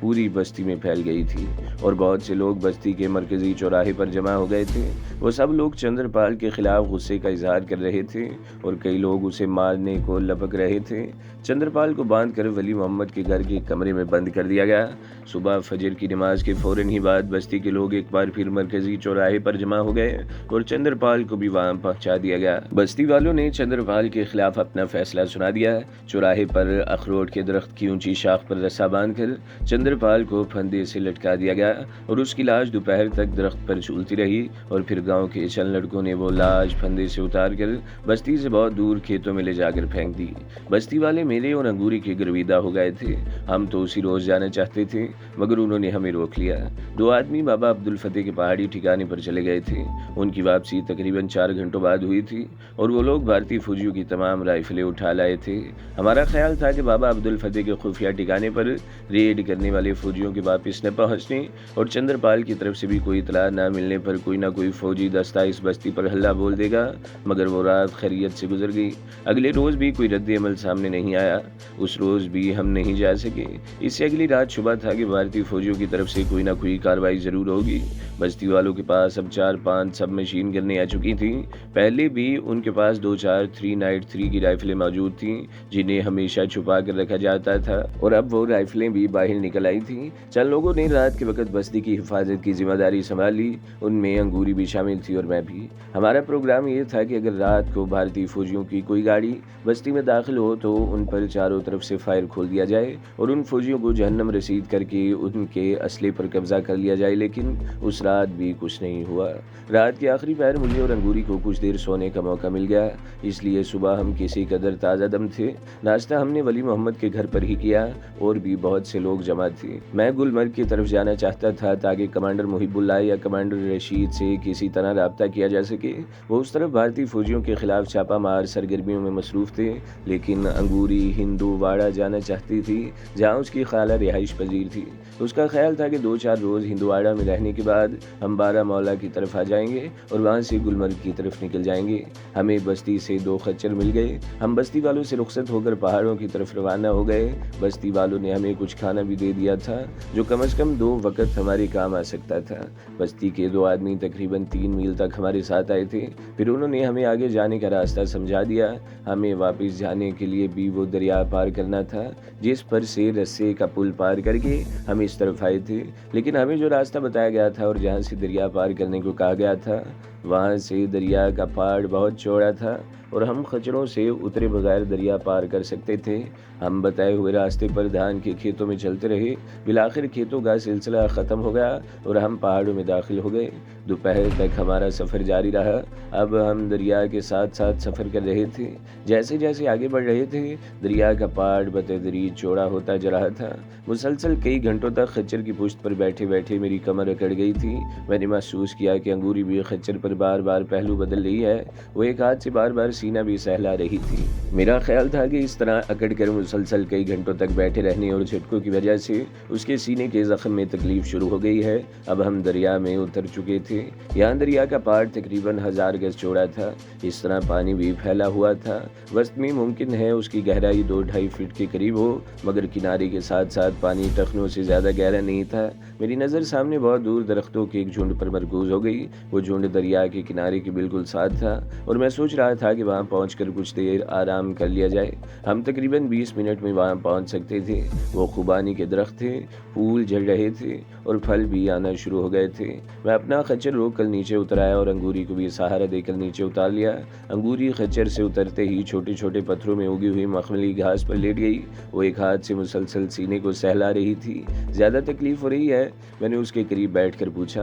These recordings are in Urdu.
پوری بستی میں پھیل گئی تھی اور بہت سے لوگ بستی کے مرکزی چوراہے پر جمع ہو گئے تھے۔ وہ سب لوگ چندرپال کے خلاف غصے کا اظہار کر رہے تھے اور کئی لوگ اسے مارنے کو لپک رہے تھے۔ چندرپال کو باندھ کر ولی محمد کے گھر کے کمرے میں بند کر دیا گیا۔ صبح فجر کی نماز کے فوراً ہی بعد بستی کے لوگ ایک بار پھر مرکزی چوراہے پر جمع ہو گئے اور چندرپال کو بھی وہاں پہنچا دیا گیا۔ بستی والوں نے چندرپال کے خلاف اپنا فیصلہ سنا دیا۔ چوراہے پر اخروٹ کے درخت کی اونچی شاخ پر رسا باندھ کر چندرپال کو پھندے سے لٹکا دیا گیا اور اس کی لاش دوپہر تک درخت پر جھولتی رہی، اور پھر گاؤں کے چند لڑکوں نے وہ لاش پھندے سے اتار کر بستی سے بہت دور کھیتوں میں لے جا کر پھینک دی۔ بستی والے میرے اور انگوری کے گرویدہ ہو گئے تھے۔ ہم تو اسی روز جانا چاہتے تھے مگر انہوں نے ہمیں روک لیا۔ دو آدمی بابا عبدالفتح کے پہاڑی ٹھکانے پر چلے گئے تھے۔ ان کی واپسی تقریباً 4 گھنٹوں بعد ہوئی تھی اور وہ لوگ بھارتی فوجیوں کی تمام رائفلیں اٹھا لائے تھے۔ ہمارا خیال تھا کہ بابا عبدالفتح کے خفیہ ٹھکانے پر ریڈ کرنے والے فوجیوں کے واپس نہ پہنچنے اور چندرپال کی طرف سے بھی کوئی اطلاع نہ ملنے پر کوئی نہ کوئی فوجی دستہ اس بستی پر حملہ بول دے گا، مگر وہ رات خیریت سے گزر گئی۔ اگلے روز بھی کوئی رد عمل سامنے نہیں آیا۔ اس روز بھی ہم نہیں جا سکے۔ اس سے اگلی رات شبہ تھا کہ بھارتی فوجیوں کی طرف سے کوئی نہ کوئی کارروائی ضرور ہوگی۔ بستی والوں کے پاس اب 4-5 سب مشین گنیں آ چکی تھیں۔ پہلے بھی ان کے پاس 2-4 393 کی رائفلیں موجود تھیں جنہیں ہمیشہ چھپا کر رکھا جاتا تھا، اور اب وہ رائفلیں بھی باہر نکل آئی تھیں۔ چند لوگوں نے رات کے وقت بستی کی حفاظت کی ذمہ داری سنبھال لی، ان میں انگوری بھی شامل تھی اور میں بھی۔ ہمارا پروگرام یہ تھا کہ اگر رات کو بھارتی فوجیوں کی کوئی گاڑی بستی میں داخل ہو تو ان پر چاروں طرف سے فائر کھول دیا جائے اور ان فوجیوں کو جہنم رسید کر کے ان کے اسلحے پر قبضہ کر لیا جائے، لیکن اس رات بھی کچھ نہیں ہوا۔ رات کے آخری پہر مجھے اور انگوری کو کچھ دیر سونے کا موقع مل گیا، اس لیے صبح ہم کسی قدر تازہ دم تھے۔ ناشتہ ہم نے ولی محمد کے گھر پر ہی کیا، اور بھی بہت سے لوگ جمع تھے۔ میں گلمرگ کی طرف جانا چاہتا تھا تاکہ کمانڈر محب اللہ یا کمانڈر رشید سے کسی طرح رابطہ کیا جا سکے۔ وہ اس طرف بھارتی فوجیوں کے خلاف چھاپہ مار سرگرمیوں میں مصروف تھے، لیکن انگوری ہندوواڑہ جانا چاہتی تھی جہاں اس کی خالہ رہائش پذیر تھی۔ اس کا خیال تھا کہ 2-4 روز ہندوواڑہ میں رہنے کے بعد ہم بارہ مولا کی طرف آ جائیں گے اور وہاں سے گلمرگ کی طرف نکل جائیں گے۔ ہمیں بستی سے 2 خچر مل گئے۔ ہم بستی والوں سے رخصت ہو کر پہاڑوں کی طرف روانہ ہو گئے۔ بستی والوں نے ہمیں کچھ کھانا بھی دے دیا تھا جو کم از کم 2 وقت ہمارے کام آ سکتا تھا۔ بستی کے 2 آدمی تقریباً 3 میل تک ہمارے ساتھ آئے تھے، پھر انہوں نے ہمیں آگے جانے کا راستہ سمجھا دیا۔ ہمیں واپس جانے کے لیے بھی وہ دریا پار کرنا تھا جس پر سے رسے کا پل پار کر کے ہم اس طرف آئے تھے، لیکن ہمیں جو راستہ بتایا گیا تھا اور جہاں سے دریا پار کرنے کو کہا گیا تھا وہاں سے دریا کا پہاڑ بہت چوڑا تھا اور ہم خچروں سے اترے بغیر دریا پار کر سکتے تھے۔ ہم بتائے ہوئے راستے پر دھان کے کھیتوں میں چلتے رہے۔ بالآخر کھیتوں کا سلسلہ ختم ہو گیا اور ہم پہاڑوں میں داخل ہو گئے۔ دوپہر تک ہمارا سفر جاری رہا۔ اب ہم دریا کے ساتھ ساتھ سفر کر رہے تھے۔ جیسے جیسے آگے بڑھ رہے تھے دریا کا پہاڑ بتدریج چوڑا ہوتا جا رہا تھا۔ مسلسل کئی گھنٹوں تک خچر کی پشت پر بیٹھے بیٹھے میری کمر اکڑ گئی تھی۔ میں نے محسوس کیا کہ انگوری بھی خچر پر بار بار پہلو بدل رہی ہے۔ وہ ایک ہاتھ سے بار بار سینہ بھی سہلا رہی تھی۔ میرا خیال تھا کہ اس طرح اکڑ کر مسلسل کئی گھنٹوں تک بیٹھے رہنے اور جھٹکوں کی وجہ سے اس کے سینے کے زخم میں تکلیف شروع ہو گئی ہے۔ اب ہم دریا میں اتر چکے تھے۔ یہاں دریا کا پہاڑ تقریباً 1000 گز چوڑا تھا۔ اس طرح پانی بھی پھیلا ہوا تھا۔ وسط میں ممکن ہے اس کی گہرائی 2-2.5 فٹ کے قریب ہو، مگر کنارے کے ساتھ ساتھ پانی ٹخنوں سے زیادہ گہرا نہیں تھا۔ میری نظر سامنے بہت دور درختوں کے ایک جھنڈ پر مرکوز ہو گئی۔ وہ جھنڈ دریا کے کنارے کے بالکل ساتھ تھا اور میں سوچ رہا تھا کہ وہاں پہنچ کر کچھ دیر آرام کر لیا جائے۔ ہم تقریباً 20 منٹ میں وہاں پہنچ سکتے تھے۔ وہ خوبانی کے درخت تھے، پھول جھڑ رہے تھے اور پھل بھی آنا شروع ہو گئے تھے۔ میں اپنا خچر روک کر نیچے اترایا اور انگوری کو بھی سہارا دے کر نیچے اتار لیا۔ انگوری خچر سے اترتے ہی چھوٹے چھوٹے پتھروں میں اگی ہوئی مخملی گھاس پر لیٹ گئی۔ وہ ایک ہاتھ سے مسلسل سینے کو سہلا رہی تھی۔ زیادہ تکلیف ہو رہی ہے؟ میں نے اس کے قریب بیٹھ کر پوچھا۔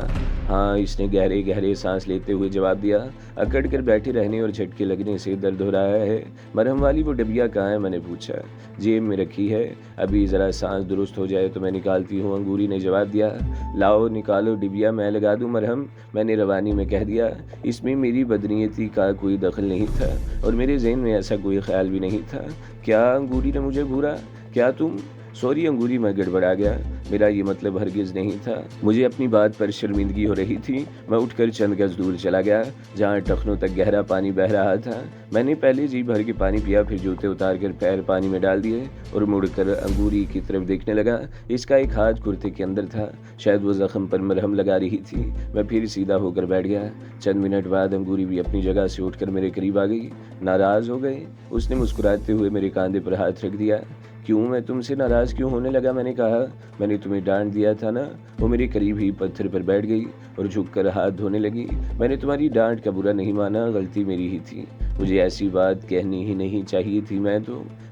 ہاں، اس نے گہرے گہرے سانس لیتے ہوئے جواب دیا۔ اکڑ کر بیٹھے رہنے اور جھٹکے لگنے سے درد ہو رہا ہے۔ مرہم والی وہ ڈبیا کہاں ہے؟ میں نے پوچھا۔ جیب میں رکھی ہے، ابھی ذرا سانس درست ہو جائے تو میں نکالتی ہوں، انگوری نے جواب دیا۔ لاؤ نکالو ڈبیا، میں لگا دوں مرہم، میں نے روانی میں کہہ دیا۔ اس میں میری بدنیتی کا کوئی دخل نہیں تھا اور میرے ذہن میں ایسا کوئی خیال بھی نہیں تھا۔ کیا؟ انگوری نے مجھے گھورا۔ کیا تم سوری انگوری، میں گڑبڑا گیا، میرا یہ مطلب ہرگز نہیں تھا۔ مجھے اپنی بات پر شرمندگی ہو رہی تھی۔ میں اٹھ کر چند گز دور چلا گیا جہاں ٹخنوں تک گہرا پانی بہہ رہا تھا۔ میں نے پہلے جی بھر کے پانی پیا، پھر جوتے اتار کر پیر پانی میں ڈال دیے اور مڑ کر انگوری کی طرف دیکھنے لگا۔ اس کا ایک ہاتھ کرتے کے اندر تھا، شاید وہ زخم پر مرہم لگا رہی تھی۔ میں پھر سیدھا ہو کر بیٹھ گیا۔ چند منٹ بعد انگوری بھی اپنی جگہ سے اٹھ کر میرے قریب آ گئی۔ ناراض ہو گئے؟ اس نے مسکراتے ہوئے میرے کاندھے پر ہاتھ رکھ دیا۔ کیوں، میں تم سے ناراض کیوں ہونے لگا؟ میں نے کہا، میں نے تمہیں ڈانٹ دیا تھا نا۔ وہ میرے قریب ہی پتھر پر بیٹھ گئی اور جھک کر ہاتھ دھونے لگی۔ میں نے تمہاری ڈانٹ کا برا نہیں مانا، غلطی میری ہی تھی، مجھے ایسی بات کہنی ہی نہیں چاہیے تھی۔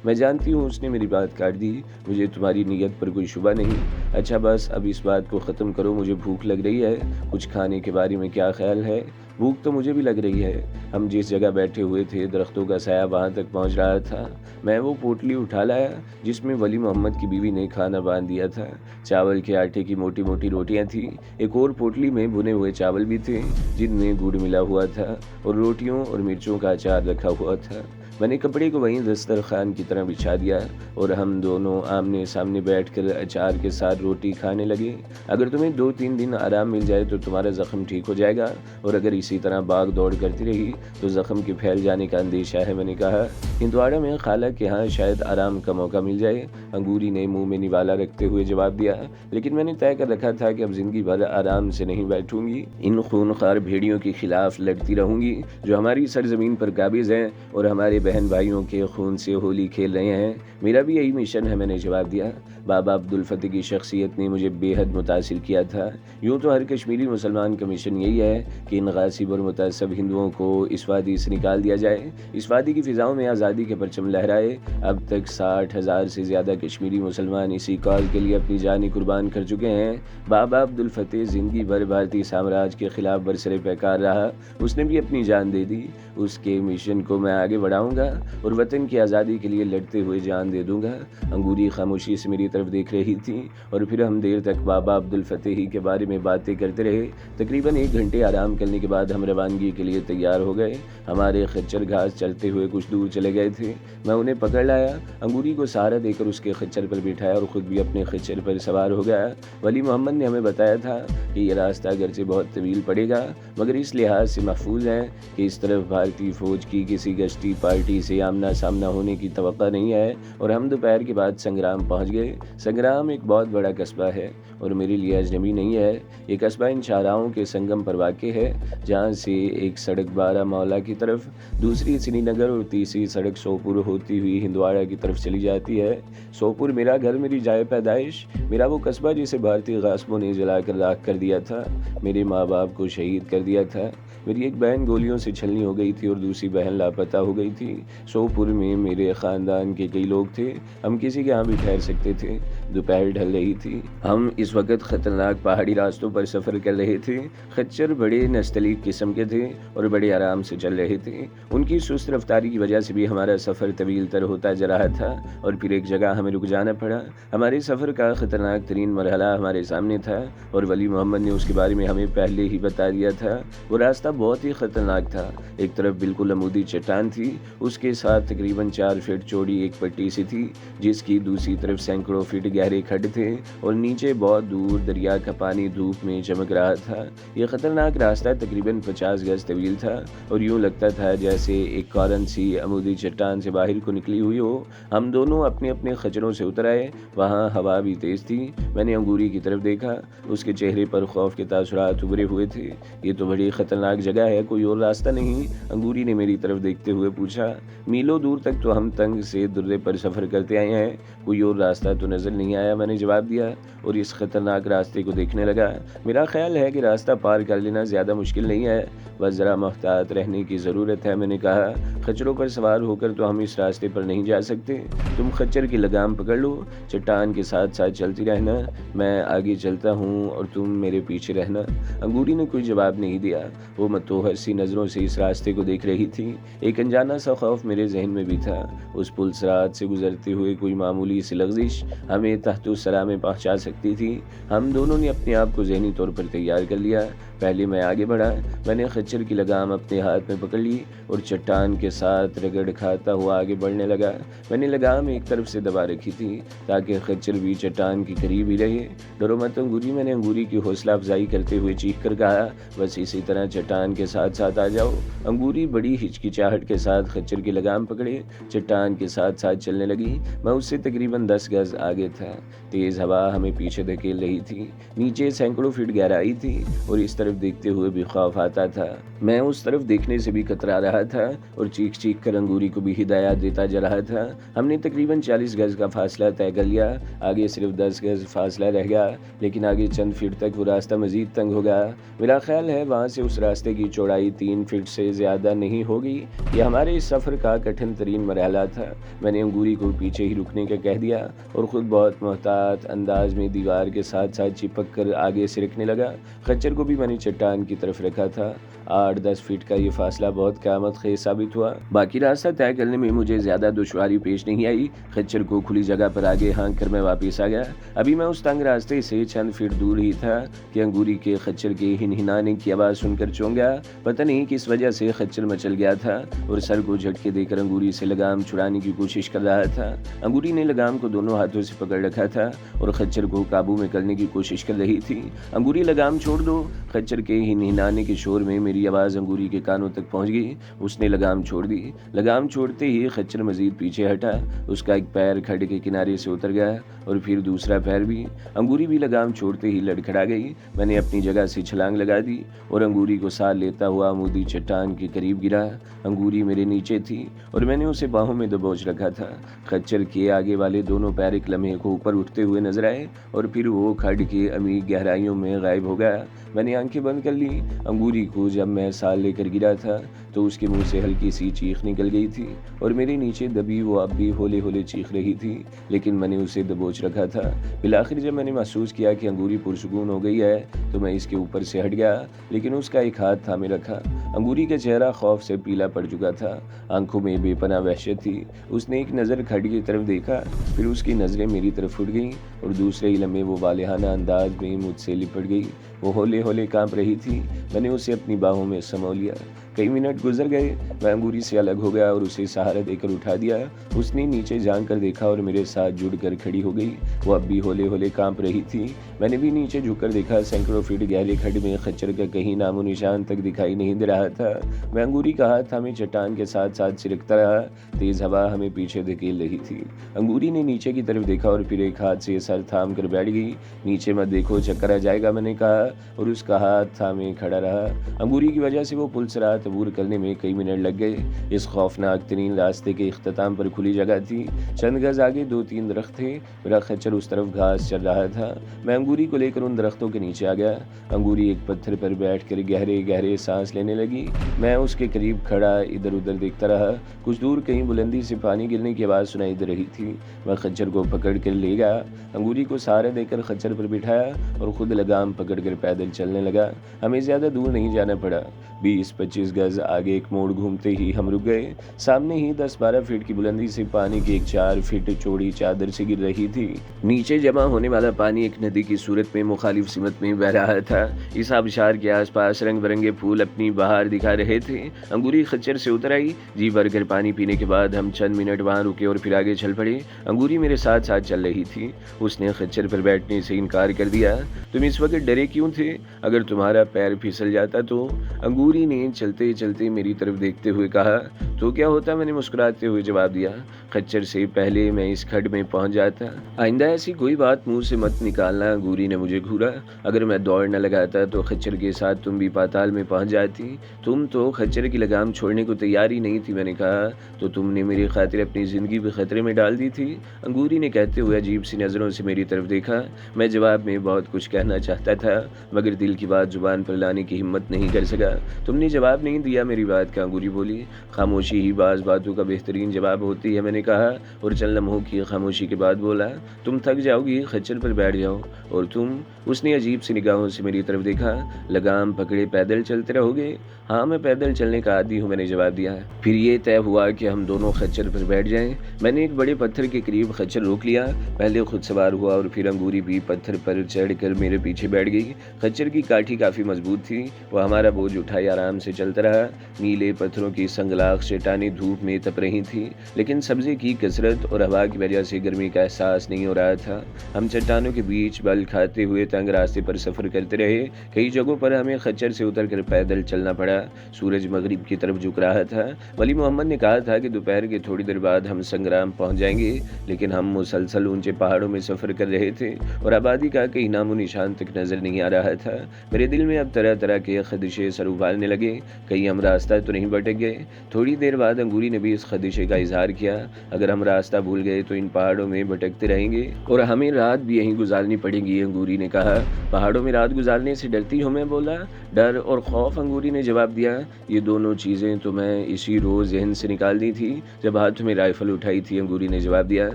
میں جانتی ہوں، اس نے میری بات کاٹ دی، مجھے تمہاری نیت پر کوئی شبہ نہیں۔ اچھا بس اب اس بات کو ختم کرو، مجھے بھوک لگ رہی ہے، کچھ کھانے کے بارے میں کیا خیال ہے؟ بھوک تو مجھے بھی لگ رہی ہے۔ ہم جس جگہ بیٹھے ہوئے تھے درختوں کا سایہ وہاں تک پہنچ رہا تھا۔ میں وہ پوٹلی اٹھا لایا جس میں ولی محمد کی بیوی نے کھانا باندھ دیا تھا۔ چاول کے آٹے کی موٹی موٹی روٹیاں تھیں۔ ایک اور پوٹلی میں بھنے ہوئے چاول بھی تھے جن میں گڑ ملا ہوا تھا اور روٹیوں اور مرچوں کا اچار رکھا ہوا تھا۔ میں نے کپڑے کو وہیں دسترخوان کی طرح بچھا دیا اور ہم دونوں آمنے سامنے بیٹھ کر اچار کے ساتھ روٹی کھانے لگے۔ اگر تمہیں 2-3 دن آرام مل جائے تو تمہارا زخم ٹھیک ہو جائے گا، اور اگر اسی طرح باغ دوڑ کرتی رہی تو زخم کے پھیل جانے کا اندیشہ ہے۔ میں نے کہا، ہندواڑہ میں خالہ کے ہاں شاید آرام کا موقع مل جائے۔ انگوری نے منہ میں نوالا رکھتے ہوئے جواب دیا، لیکن میں نے طے کر رکھا تھا کہ اب زندگی بھر آرام سے نہیں بیٹھوں گی، ان خونخوار بھیڑیوں کے خلاف لڑتی رہوں گی جو ہماری سرزمین پر قابض ہیں اور ہمارے بہن بھائیوں کے خون سے ہولی کھیل رہے ہیں۔ میرا بھی یہی مشن ہے، میں نے جواب دیا۔ بابا عبدالفتح کی شخصیت نے مجھے بے حد متاثر کیا تھا۔ یوں تو ہر کشمیری مسلمان کا مشن یہی ہے کہ ان غاصب اور متعصب ہندوؤں کو اس وادی سے نکال دیا جائے، اس وادی کی فضاؤں میں آزادی کے پرچم لہرائے۔ اب تک 60,000 سے زیادہ کشمیری مسلمان اسی کال کے لیے اپنی جانیں قربان کر چکے ہیں۔ بابا عبدالفتح زندگی بھر بھارتی سامراج کے خلاف برسر پیکار رہا، اس نے بھی اپنی جان دے دی۔ اس کے مشن کو میں آگے بڑھاؤں گا اور وطن کی آزادی کے لیے لڑتے ہوئے جان دے دوں گا۔ انگوری خاموشی سے میری طرف دیکھ رہی تھی اور پھر ہم دیر تک بابا عبدالفتح ہی کے بارے میں باتیں کرتے رہے۔ تقریباً 1 گھنٹے آرام کرنے کے بعد ہم روانگی کے لیے تیار ہو گئے۔ ہمارے خچر گھاس چلتے ہوئے کچھ دور چلے گئے تھے۔ میں انہیں پکڑ لایا، انگوری کو سہارا دے کر اس کے خچر پر بٹھایا اور خود بھی اپنے خچر پر سوار ہو گیا۔ ولی محمد نے ہمیں بتایا تھا کہ یہ راستہ اگرچہ بہت طویل پڑے گا مگر اس لحاظ سے محفوظ ہے کہ اس طرف بھارتی فوج کی کسی گشتی پارٹی سے آمنا سامنا ہونے کی توقع نہیں ہے، اور ہم دوپہر کے بعد سنگرام پہنچ گئے۔ سنگرام ایک بہت بڑا قصبہ ہے اور میرے لیے اجنبی نہیں ہے۔ یہ قصبہ ان شاہراہوں کے سنگم پر واقع ہے جہاں سے ایک سڑک بارہ مولا کی طرف، دوسری سری نگر اور تیسری سڑک سوپور ہوتی ہوئی ہندواڑہ کی طرف چلی جاتی ہے۔ سوپور میرا گھر، میری جائے پیدائش، میرا وہ قصبہ جسے بھارتی غاصبوں نے جلا کر راکھ کر دیا تھا، میرے ماں باپ کو شہید کر دیا تھا۔ میری ایک بہن گولیوں سے چھلنی ہو گئی تھی اور دوسری بہن لاپتہ ہو گئی تھی۔ سوپور میں میرے خاندان کے کئی لوگ تھے، ہم کسی کے ہاں بھی ٹھہر سکتے تھے۔ دوپہر ڈھل رہی تھی، ہم اس وقت خطرناک پہاڑی راستوں پر سفر کر رہے تھے۔ خچر بڑے نستعلیق قسم کے تھے اور بڑے آرام سے چل رہے تھے۔ ان کی سست رفتاری کی وجہ سے بھی ہمارا سفر طویل تر ہوتا جا رہا تھا اور پھر ایک جگہ ہمیں رک جانا پڑا۔ ہمارے سفر کا خطرناک ترین مرحلہ ہمارے سامنے تھا اور ولی محمد نے اس کے بارے میں ہمیں پہلے ہی بتا دیا تھا۔ وہ راستہ بہت ہی خطرناک تھا۔ ایک طرف بالکل عمودی چٹان تھی، اس کے ساتھ تقریباً 4 فٹ چوڑی ایک پٹی سی تھی جس کی دوسری طرف سینکڑوں فٹ گہرے کھڈ تھے اور نیچے بہت دور دریا کا پانی دھوپ میں چمک رہا تھا۔ یہ خطرناک راستہ تقریباً 50 گز طویل تھا اور یوں لگتا تھا جیسے ایک کارن سی عمودی چٹان سے باہر کو نکلی ہوئی ہو۔ ہم دونوں اپنے اپنے خچروں سے اتر آئے۔ وہاں ہوا بھی تیز تھی۔ میں نے انگوری کی طرف دیکھا، اس کے چہرے پر خوف کے تاثرات ابھرے ہوئے تھے۔ یہ تو بڑی خطرناک جگہ ہے، کوئی اور راستہ نہیں؟ انگوری نے میری طرف دیکھتے ہوئے پوچھا۔ میلوں دور تک تو ہم تنگ سے درے پر سفر کرتے آئے ہیں، کوئی اور راستہ تو نظر نہیں آیا، میں نے جواب دیا اور اس خطرناک راستے کو دیکھنے لگا۔ میرا خیال ہے کہ راستہ پار کر لینا زیادہ مشکل نہیں ہے، بس ذرا محتاط رہنے کی ضرورت ہے، میں نے کہا۔ خچروں پر سوار ہو کر تو ہم اس راستے پر نہیں جا سکتے، تم خچر کی لگام پکڑ لو، چٹان کے ساتھ ساتھ چلتی رہنا، میں آگے چلتا ہوں اور تم میرے پیچھے رہنا۔ انگوری نے کوئی جواب نہیں دیا، وہ متوحش سی نظروں سے اس راستے کو دیکھ رہی تھی۔ ایک انجانا سا خوف میرے ذہن میں بھی تھا، اس پل صراط سے گزرتے ہوئے کوئی معمولی سی لغزش ہمیں تحت الثری میں پہنچا سکتی تھی۔ ہم دونوں نے اپنے آپ کو ذہنی طور پر تیار کر لیا۔ پہلے میں آگے بڑھا۔ میں نے خچر کی لگام اپنے ہاتھ میں پکڑ لی اور چٹان کے ساتھ رگڑ کھاتا ہوا آگے بڑھنے لگا۔ میں نے لگام ایک طرف سے دبا رکھی تھی تاکہ خچر بھی چٹان کے قریب ہی رہے۔ ڈرو مت انگوری، میں نے انگوری کی حوصلہ افزائی کرتے ہوئے چیخ کر کہا، بس اسی طرح چٹان کے ساتھ ساتھ آ جاؤ۔ انگوری بڑی ہچکچاہٹ کے ساتھ خچر کی لگام پکڑے چٹان کے ساتھ ساتھ چلنے لگی۔ میں اس سے تقریباً 10 گز آگے تھا۔ تیز ہوا ہمیں پیچھے دھکیل رہی تھی۔ نیچے سینکڑوں فٹ گہرائی تھی اور اس طرف دیکھتے ہوئے بھی خوف آتا تھا۔ میں اس طرف دیکھنے سے بھی کترا رہا تھا اور چیخ چیخ کر انگوری کو بھی ہدایات دیتا جا رہا تھا۔ ہم نے تقریباً 40 گز کا فاصلہ طے کر لیا۔ آگے صرف 10 گز فاصلہ رہ گیا، لیکن آگے چند فٹ تک وہ راستہ مزید تنگ ہوگا۔ میرا خیال ہے وہاں سے اس راستے کی چوڑائی 3 فٹ سے زیادہ نہیں ہوگی۔ یہ ہمارے اس سفر کا کٹھن ترین مرحلہ تھا۔ میں نے انگوری کو پیچھے ہی رکنے کا کہہ دیا اور خود بہت محتاط انداز میں دیوار کے ساتھ ساتھ چپک کر آگے سرکنے لگا۔ خچر کو بھی میں نے چٹان کی طرف رکھا تھا۔ 8-10 فٹ کا یہ فاصلہ بہت قیامت خیز ثابت ہوا۔ باقی راستہ طے کرنے میں مجھے زیادہ دشواری پیش نہیں آئی۔ خچر کو کھلی جگہ پر آگے ہانک کر میں واپس آ گیا۔ ابھی میں اس تنگ راستے سے چند فٹ دور ہی تھا کہ انگوری کے خچر کے ہنہنانے کی آواز سن کر چونک گیا۔ پتہ نہیں کس وجہ سے خچر مچل گیا تھا اور سر کو جھٹکے دے کر انگوری سے لگام چھڑانے کی کوشش کر رہا تھا۔ انگوری نے لگام کو دونوں ہاتھوں سے پکڑ رکھا تھا اور خچر کو قابو میں کرنے کی کوشش کر رہی تھی۔ انگوری لگام چھوڑ دو! خچر کے ہنہنانے کے شور میں میری آواز انگوری کے کانوں تک پہنچ گئی۔ اس نے لگام چھوڑ دی۔ لگام چھوڑتے ہی خچر مزید پیچھے ہٹا۔ اس کا ایک پیر کھڈ کے کنارے سے اتر گیا اور پھر دوسرا پیر بھی۔ انگوری بھی لگام چھوڑتے ہی لڑکھڑا گئی۔ میں نے اپنی جگہ سے چھلانگ لگا دی اور انگوری کو ساتھ لیتا ہوا عمودی چٹان کے قریب گرا۔ انگوری میرے نیچے تھی اور میں نے اسے باہوں میں دبوچ رکھا تھا۔ خچر کے آگے والے دونوں پیر ایک لمحے کو اوپر اٹھتے ہوئے نظر آئے اور پھر وہ کھڈ کے عمیق گہرائیوں میں غائب ہو گیا۔ میں نے آنکھیں بند کر لی۔ انگوری کو جب میں ساتھ لے کر گرا تھا تو اس کے منہ سے ہلکی سی چیخ نکل گئی تھی اور میرے نیچے دبی وہ اب بھی ہولے ہولے چیخ رہی تھی، لیکن میں نے اسے دبوچ رکھا تھا۔ بالآخر جب میں نے محسوس کیا کہ انگوری پرسکون ہو گئی ہے تو میں اس کے اوپر سے ہٹ گیا، لیکن اس کا ایک ہاتھ تھامے رکھا۔ انگوری کا چہرہ خوف سے پیلا پڑ چکا تھا، آنکھوں میں بے پناہ وحشت تھی۔ اس نے ایک نظر کھڈ کی طرف دیکھا، پھر اس کی نظریں میری طرف اٹھ گئیں اور دوسرے ہی لمحے وہ والہانہ انداز میں مجھ سے لپٹ گئی۔ وہ ہولے ہولے کانپ رہی تھی۔ میں نے اسے اپنی باہوں میں سمو لیا۔ کئی منٹ گزر گئے۔ میں انگوری سے الگ ہو گیا اور اسے سہارا دے کر اٹھا دیا۔ اس نے نیچے جھانک کر دیکھا اور میرے ساتھ جڑ کر کھڑی ہو گئی۔ وہ اب بھی ہولے ہولے کانپ رہی تھی۔ میں نے بھی نیچے جھک کر دیکھا۔ سینکڑوں فٹ گہرے کھڈ میں خچر کا کہیں نام و نشان تک دکھائی نہیں دے رہا تھا۔ میں انگوری کا ہاتھ تھامے چٹان کے ساتھ ساتھ سرکتا رہا۔ تیز ہوا ہمیں پیچھے دھکیل رہی تھی۔ انگوری نے نیچے کی طرف دیکھا اور پھر ایک ہاتھ سے سر تھام کر بیٹھ گئی۔ نیچے مت دیکھو، چکر آ جائے گا، میں نے کہا اور اس کا ہاتھ تھامے کھڑا رہا۔ انگوری کی وجہ سے وہ پل سے راہ عبور کرنے میں کئی منٹ لگ گئے۔ اس خوفناک ترین راستے کے اختتام پر کھلی جگہ تھی۔ چند گز آگے 2-3 درخت تھے۔ میرا خچر اس طرف گھاس چر رہا تھا۔ میں انگوری کو لے کر ان درختوں کے نیچے آ گیا۔ انگوری ایک پتھر پر بیٹھ کر گہرے گہرے سانس لینے لگی۔ میں اس کے قریب کھڑا ادھر ادھر دیکھتا رہا۔ کچھ دور کہیں بلندی سے پانی گرنے کی آواز سنائی دے رہی تھی۔ میں خچر کو پکڑ کر لے گیا، انگوری کو سہارا دے کر خچر پر بٹھایا اور خود لگام پکڑ کر پیدل چلنے لگا۔ ہمیں زیادہ دور نہیں جانا پڑا۔ 20-25 گز آگے ایک موڑ گھومتے ہی ہم رک گئے۔ سامنے ہی 10-12 فٹ کی بلندی سے پانی کی ایک 4 فٹ چوڑی چادر سے گر رہی تھی۔ نیچے جمع ہونے والا پانی ایک ندی کی صورت میں مخالف سمت میں بہہ رہا تھا۔ اس آبشار کے آس پاس رنگ برنگے پھول اپنی بہار دکھا رہے تھے۔ انگوری خچر سے اتر آئی۔ جی بھر کر پانی پینے کے بعد ہم چند منٹ وہاں رکے اور پھر آگے چل پڑے۔ انگوری میرے ساتھ ساتھ چل رہی تھی۔ اس نے خچر پر بیٹھنے سے انکار کر دیا۔ تم اس وقت ڈرے کیوں تھے؟ اگر تمہارا پیر پھسل جاتا تو؟ انگوری نے چلتے چلتے میری طرف دیکھتے ہوئے کہا۔ تو کیا ہوتا؟ میں نے مسکراتے ہوئے جواب دیا۔ خچر سے پہلے میں اس کھڈ میں پہنچ جاتا۔ آئندہ ایسی کوئی بات منہ سے مت نکالنا۔ انگوری نے مجھے گھورا۔ اگر میں دوڑ نہ لگاتا تو خچر کے ساتھ تم بھی پاتال میں پہنچ جاتی۔ تم تو خچر کی لگام چھوڑنے کو تیار ہی نہیں تھی، میں نے کہا۔ تو تم نے میری خاطر اپنی زندگی بھی خطرے میں ڈال دی تھی؟ انگوری نے کہتے ہوئے عجیب سی نظروں سے میری طرف دیکھا۔ میں جواب میں بہت کچھ کہنا چاہتا تھا مگر دل کی بات زبان پر لانے کی ہمت نہیں کر سکا۔ تم نے جواب نہیں نہیں دیا میری بات کا، انگوری بولی۔ خاموشی ہی بعض باتوں کا بہترین جواب ہوتی ہے، میں نے کہا، اور چند لمحوں کی خاموشی کے بعد بولا، تم تھک جاؤ گی، خچر پر بیٹھ جاؤ۔ اور تم؟ اس نے عجیب سی نگاہوں سے میری طرف دیکھا۔ لگام پکڑے پیدل چلتے رہو گے؟ ہاں، میں پیدل چلنے کا عادی ہوں، میں نے جواب دیا۔ پھر یہ طے ہوا کہ ہم دونوں خچر پر بیٹھ جائیں۔ میں نے ایک بڑے پتھر کے قریب خچر روک لیا، پہلے خود سوار ہوا اور پھر انگوری بھی پتھر پر چڑھ کر میرے پیچھے بیٹھ گئی۔ خچر کی کاٹھی کافی مضبوط تھی، وہ ہمارا بوجھ اٹھائے آرام سے چلتا رہا۔ نیلے پتھروں کی سنگلاخ چٹانیں دھوپ میں تپ رہی تھیں، لیکن سبزے کی کثرت اور ہوا کی وجہ سے گرمی کا احساس نہیں ہو رہا تھا۔ ہم چٹانوں کے بیچ بل کھاتے ہوئے تنگ راستے پر سفر کرتے رہے۔ کئی جگہوں پر ہمیں خچر سے اتر کر پیدل چلنا پڑا۔ سورج مغرب کی طرف جھک رہا تھا۔ ولی محمد نے کہا تھا کہ دوپہر کے تھوڑی دیر بعد ہم سنگرام پہنچ جائیں گے، لیکن ہم مسلسل اونچے پہاڑوں میں سفر کر رہے تھے اور آبادی کا کہیں نام و نشان تک نظر نہیں آ رہا تھا۔ میرے دل میں اب طرح طرح کے خدشے سر ابالنے لگے، کہیں ہم راستہ تو نہیں بھٹک گئے۔ تھوڑی دیر بعد انگوری نے بھی اس خدشے کا اظہار کیا، اگر ہم راستہ بھول گئے تو ان پہاڑوں میں بھٹکتے رہیں گے اور ہمیں رات بھی یہیں گزارنی پڑے گی، انگوری نے کہا۔ پہاڑوں میں رات گزارنے سے ڈرتی ہو؟ میں بولا۔ ڈر اور خوف، انگوری نے جواب دیا، یہ دونوں چیزیں تو میں اسی روز ذہن سے نکال دی تھی جب ہاتھ میں رائفل اٹھائی تھی، انگوری نے جواب دیا۔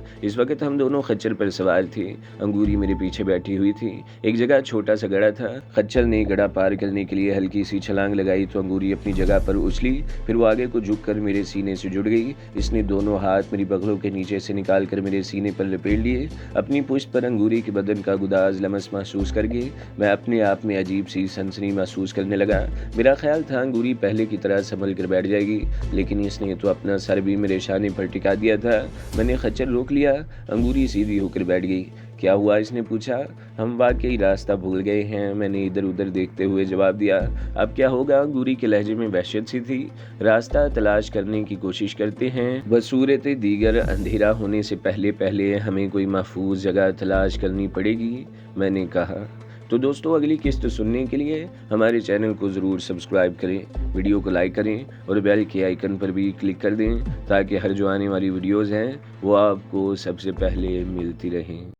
اس وقت ہم دونوں خچر پر سوار تھے، انگوری میرے پیچھے بیٹھی ہوئی تھی۔ ایک جگہ چھوٹا سا گڑھا تھا، خچر نے گڑھا پار کرنے کے لیے ہلکی سی چھلانگ لگائی تو انگوری اپنی جگہ پر اچھلی، پھر وہ آگے کو جھک کر میرے سینے سے جڑ گئی۔ اس نے دونوں ہاتھ میری بغلوں کے نیچے سے نکال کر میرے سینے پر لپیٹ لیے۔ اپنی پشت پر انگوری کے بدن کا گداز لمس محسوس کر کے میں اپنے آپ میں عجیب سی سنسنی محسوس کرنے لگا۔ میرا خیال تھا انگوری پہلے کی طرح سنبھل کر بیٹھ جائے گی، لیکن اس نے تو اپنا سر بھی میرے شانے پر ٹکا دیا تھا۔ میں نے خچر روک لیا، انگوری سیدھی ہو کر بیٹھ گئی۔ کیا ہوا؟ اس نے پوچھا۔ ہم واقعی راستہ بھول گئے ہیں، میں نے ادھر ادھر دیکھتے ہوئے جواب دیا۔ اب کیا ہوگا؟ انگوری کے لہجے میں وحشت سی تھی۔ راستہ تلاش کرنے کی کوشش کرتے ہیں، بصورت دیگر اندھیرا ہونے سے پہلے ہمیں کوئی محفوظ جگہ تلاش کرنی پڑے گی، میں نے کہا۔ تو دوستو، اگلی قسط سننے کے لیے ہمارے چینل کو ضرور سبسکرائب کریں، ویڈیو کو لائک کریں اور بیل کے آئیکن پر بھی کلک کر دیں تاکہ ہر جو آنے والی ویڈیوز ہیں وہ آپ کو سب سے پہلے ملتی رہیں۔